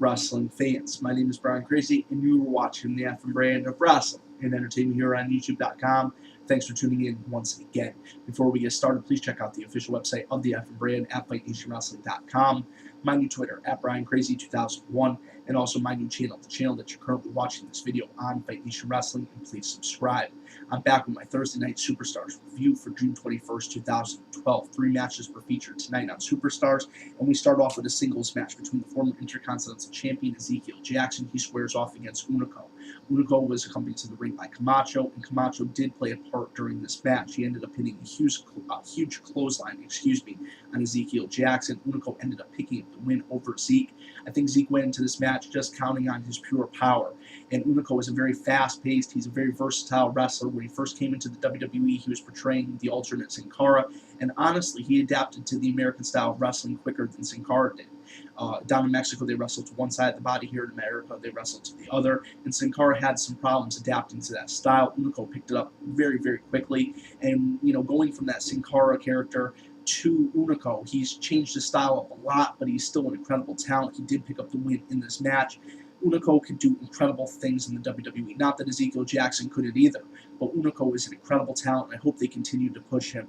wrestling fans. My name is Brian Crazy, and you are watching the FM brand of wrestling and entertainment here on YouTube.com. Thanks for tuning in once again. Before we get started, please check out the official website of the FM brand at FightNationWrestling.com. My new Twitter at BrianCrazy2001, and also my new channel, the channel that you're currently watching this video on, Fight Nation Wrestling, and please subscribe. I'm back with my Thursday Night Superstars review for June 21st, 2012. 3 matches were featured tonight on Superstars, and we start off with a singles match between the former Intercontinental Champion Ezekiel Jackson. He squares off against Unico. Unico was accompanied to the ring by Camacho, and Camacho did play a part during this match. He ended up hitting a huge clothesline, on Ezekiel Jackson. Unico ended up picking up the win over Zeke. I think Zeke went into this match just counting on his pure power. And Unico is a very fast-paced, he's a very versatile wrestler. When he first came into the WWE, he was portraying the alternate Sin Cara, and honestly, he adapted to the American style of wrestling quicker than Sin Cara did. Down in Mexico, they wrestled to one side of the body. Here in America, they wrestled to the other, and Sin Cara had some problems adapting to that style. Unico picked it up very, very quickly, and going from that Sin Cara character to Unico, he's changed his style up a lot, but he's still an incredible talent. He did pick up the win in this match. Unico could do incredible things in the WWE. Not that Ezekiel Jackson couldn't either, but Unico is an incredible talent, and I hope they continue to push him.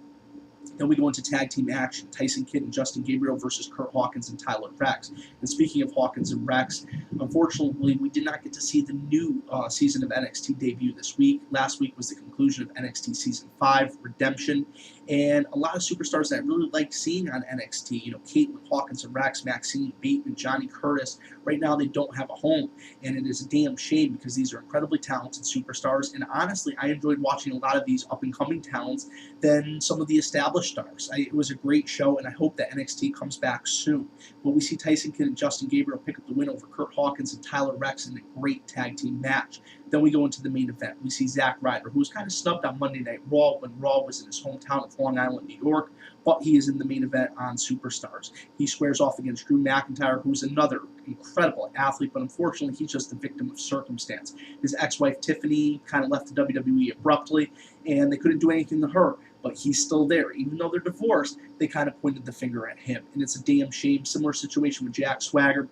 Then we go into tag team action. Tyson Kidd and Justin Gabriel versus Kurt Hawkins and Tyler Rex. And speaking of Hawkins and Rex, unfortunately, we did not get to see the new season of NXT debut this week. Last week was the conclusion of NXT Season 5, Redemption. And a lot of superstars that I really like seeing on NXT, Caitlin, Hawkins and Rex, Maxine Bateman, Johnny Curtis, right now they don't have a home. And it is a damn shame because these are incredibly talented superstars. And honestly, I enjoyed watching a lot of these up-and-coming talents than some of the established stars. It was a great show, and I hope that NXT comes back soon. But we see Tyson Kidd and Justin Gabriel pick up the win over Kurt Hawkins and Tyler Rex in a great tag team match. Then we go into the main event. We see Zack Ryder, who was kind of snubbed on Monday Night Raw when Raw was in his hometown of Long Island, New York, but he is in the main event on Superstars. He squares off against Drew McIntyre, who's another incredible athlete, but unfortunately he's just the victim of circumstance. His ex-wife Tiffany kind of left the WWE abruptly, and they couldn't do anything to her, but he's still there. Even though they're divorced, they kind of pointed the finger at him, and it's a damn shame. Similar situation with Jack Swagger.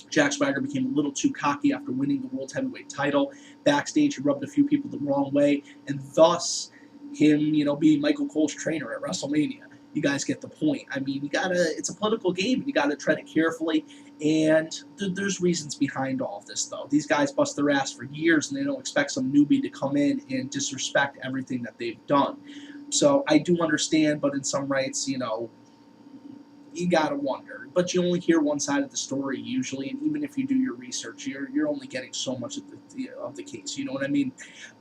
Jack Swagger became a little too cocky after winning the World Heavyweight title. Backstage, he rubbed a few people the wrong way, and thus him, being Michael Cole's trainer at WrestleMania. You guys get the point. I mean, it's a political game, and you gotta tread it carefully, and there's reasons behind all of this, though. These guys bust their ass for years, and they don't expect some newbie to come in and disrespect everything that they've done. So I do understand, but in some rights, you gotta wonder. But you only hear one side of the story usually, and even if you do your research, you're only getting so much of the case. You know what I mean?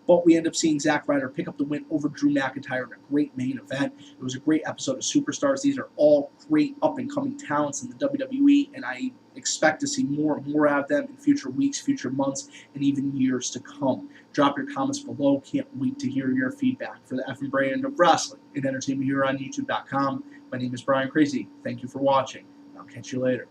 But we end up seeing Zack Ryder pick up the win over Drew McIntyre in a great main event. It was a great episode of Superstars. These are all great up-and-coming talents in the WWE, and I expect to see more and more out of them in future weeks, future months, and even years to come. Drop your comments below. Can't wait to hear your feedback. For the FM brand of wrestling and entertainment here on YouTube.com, my name is Brian Crazy. Thank you for watching. I'll catch you later.